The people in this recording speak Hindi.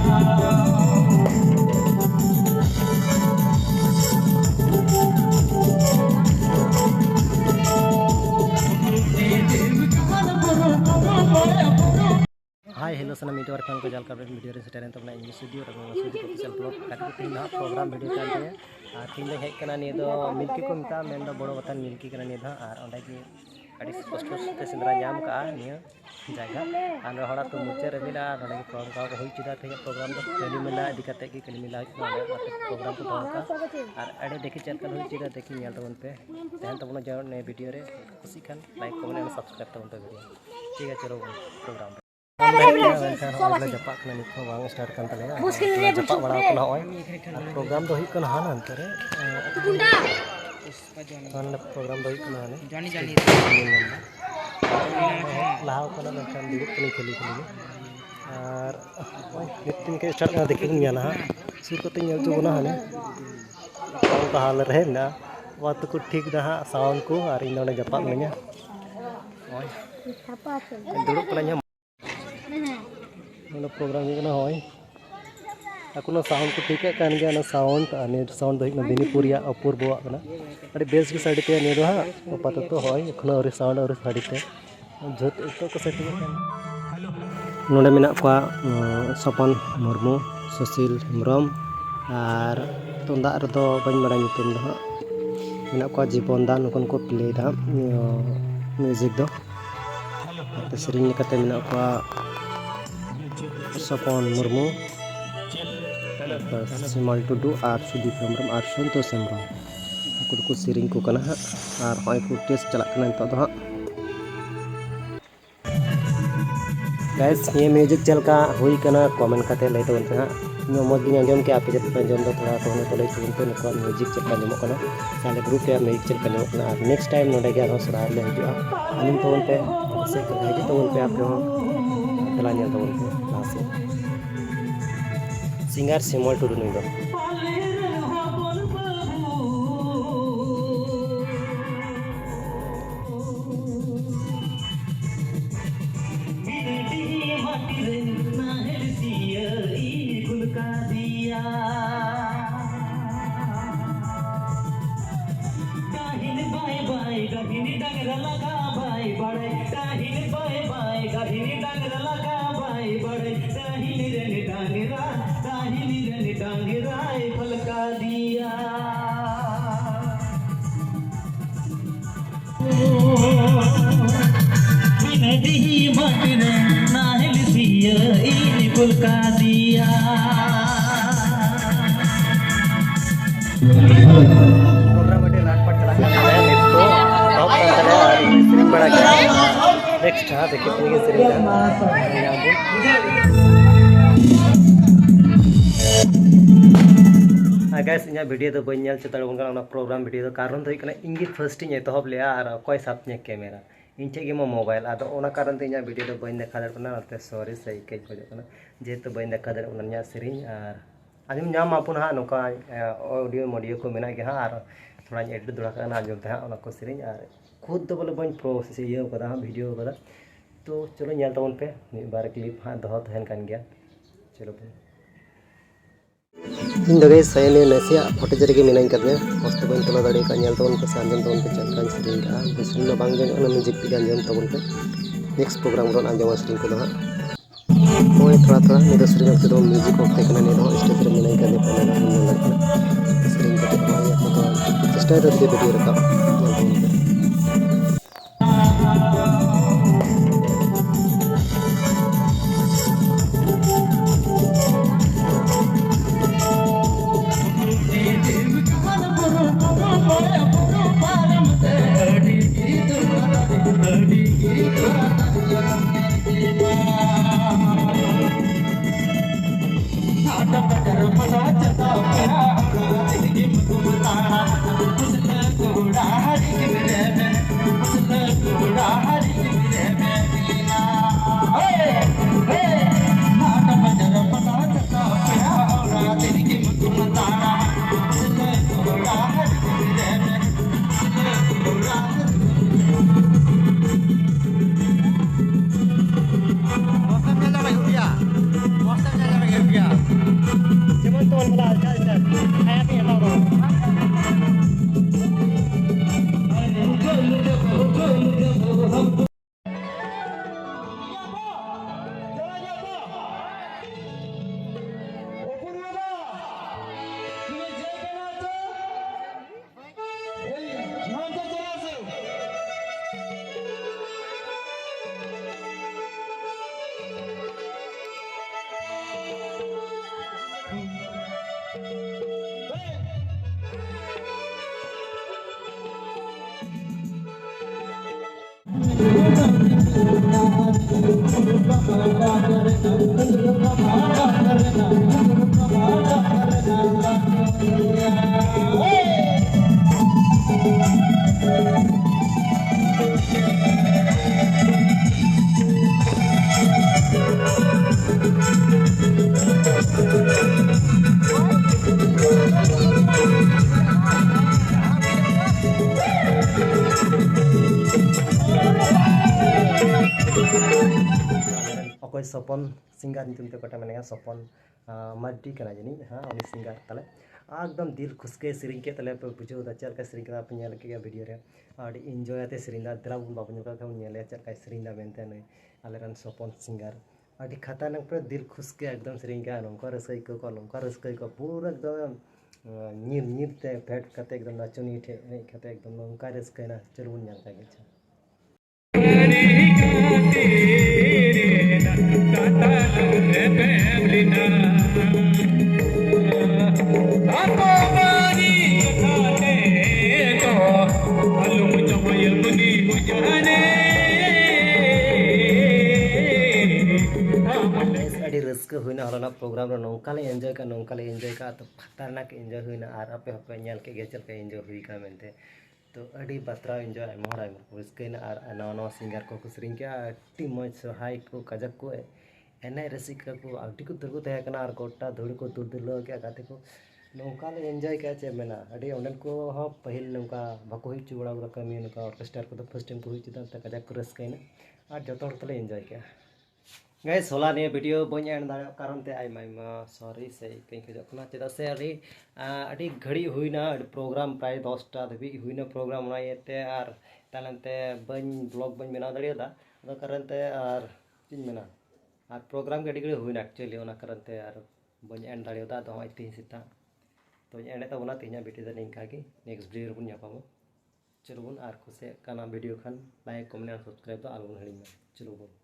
हाय हेलो सना मीडिया वर्क को जाल का वीडियो रे सेटेन तबना इन स्टूडियो रे स्टूडियो ऑफिशियल ब्लॉग काटी तीन प्रोग्राम वीडियो कान ते और तीन हेज कना नि दो मिल्की को मिता मेन दो बड़ो वतन मिल्की कना नि दा और ओंडा की अड़ी स्पष्ट से सेंद्रा नाम का निया जगह और हड़ा तो मुचे रे मिला और ओंडा की प्रोग्राम को होई चिदा थे प्रोग्राम दो कली मिला इदी कते की कली मिला प्रोग्राम को दो का और अड़े देखि चल कर होई चिदा देखि नेल तबन पे तहन तबन जो ने वीडियो रे खुशी खान लाइक कमेंट और सब्सक्राइब तबन पे वीडियो ठीक है चलो प्रोग्राम जपा स्टार्ट कर जपा बड़ा प्रोग्राम तो हाँ अंतरे प्रोग्राम तो लहा दुड़ब खेली और तीन के स्टार्ट देखिए हाँ सूर को हाँ हाल रहे बात को ठीक दा हाँ साउंड को और इन जपा मिना दुड़ब प्रोग्राम होय ako साउंड को ठीक कान गया साउंड साउंड बेनीपुरिया अपूर्व अभी बेस की साइड पे नहीं हाँ आपातत होय और साउंड और साड़ी पे झट को सेट नोडे मेना को सपन मुर्मू सुशील हेम्ब्रम और तुंदा रदो बन बड़ा नितुम दो मेना को जीवन दा नुकन को प्ले दा म्यूजिक दो सेरिंग कते मेना को सपन मुर्मू सिमल टुडू और सुदीप हेम्ब्रम और संतोष हेम्ब्रम को सेरिंग को कना और हय को टेस्ट चला कना तो हाँ गाइस ये म्यूजिक चलका हुई कना कमेंट करते लय तबन पे हाँ नो मज गिन अंजम के आप जब अंजम दो थोड़ा तो तो लय तबन पे नको म्यूजिक चलका निमो कना साले ग्रुप पे म्यूजिक चलका निमो कना और नेक्स्ट टाइम नोडे गया हो सरा ले हिजुआ अनिम तबन पे से हिजु तबन पे आप चला निया तबन पे लासे सिंगर सिमल टुडू नहीं दो नेक्स्ट हाँ देखिए गैस इन वीडियो तो बन चेता प्रोग्राम वीडियो कारण तो इंगे फर्स्ट एतहब लिया और अकय साब कैमरा इन ठे मोबाइल अदा कारण इन वीडियो तो बन देखा दाते सॉरी से इकेज खोजना जेहेतु बन देखा दाड़ा सेरिंग और आजम नाम आपन हाँ नौका ऑडियो मोडियो को मेना गया हाँ और थोड़ा एडिट दड़ा कर आजम हाँ को सेरिंग और खुद तो बोले बन प्रोसेस ये हाँ वीडियो कदा तो चलो नल तबन पे बार क्लिप हाँ दो तहन कान गया चलो इन दगे सैने नसिया फुटेज रे मिनाई करने मस्त बन तला दाड़े का नल तबन पे आजम तबन पे चलकान सेरिंग का बेसन बांग जन म्यूजिक पे आजम तबन पे नेक्स्ट प्रोग्राम रो आजम सेरिंग को हाँ ओए थोड़ा थोड़ा मेरे सेरिंग के दो म्यूजिक ऑफ टेकना ने रो स्टेज रे मिनाई करने पे ना सेरिंग के तो चेष्टा तो वीडियो रखा Yeah. अकोय सपन सिंगार नितुम ते कोटा मेने सपन मड्डी कना जनी हाँ उनी सिंगार तले एकदम दिल खुश के सेरिंग के तले पे बुझो दा चल का सेरिंग का पे नेल के वीडियो रे आडी एंजॉय आते सेरिंग दा दरा बुन बाबू का नेल चल का सेरिंग दा मेनते ने आलेरन सपन सिंगार आडी खाता नंग पे दिल खुश के एकदम सेरिंग का नंका रसई को नंका रसई को पूरा एकदम नीर नीर ते फेट कते एकदम नाचनी ठे ने कते एकदम नंका रसई ना चल बुन नेल का गेछा अड़ी रस्क हुईना हलना प्रोग्राम नौकाले एंजॉय का तो खतरनाक एंजॉय हुईना और आपे हपे नेल के चल का एंजॉय हुई का मेनते तो अड़ी बात्रा एंजॉय आयमा रस्कैना और नवा नवा सिंगार को सेरिंग के अति मज सोहाय को कजक को एने रसिका को अटी को तुरको तहे कना और गोटा धुड़ी को दुदुलो के गाते को नौकाले एंजॉय के चे मेना अड़ी ओंडन को ह पहिल नौका बाको हुई चुबड़ा गुरा कमी नौका ऑर्केस्ट्रा को फर्स्ट टाइम को हुई चिदा त कजक को रस्कैना और जतो हर तले एंजॉय के गाइस होला ने वीडियो बनी एंड दाड़ा कारण ते आइमा सॉरी से कहीं खजना चेदा से अड़ी घड़ी हुईना प्रोग्राम प्राय 10टा धबी हुईना प्रोग्राम ते और तालनते बन ब्लॉग बन बना दाड़ा अदा कारण ते और चिन मेना और प्रोग्राम के घड़ी हुईना एक्चुअली ओना कारण ते और बन एंड दाड़ा तो हमाय तीन सीता तो एंड तबना तीना वीडियो दा निंका गे नेक्स्ट वीडियो बन यापामो चलो बन और खुशी काना वीडियो खान लाइक कमेंट और सब्सक्राइब तो आलबन हड़िमा चलो बन।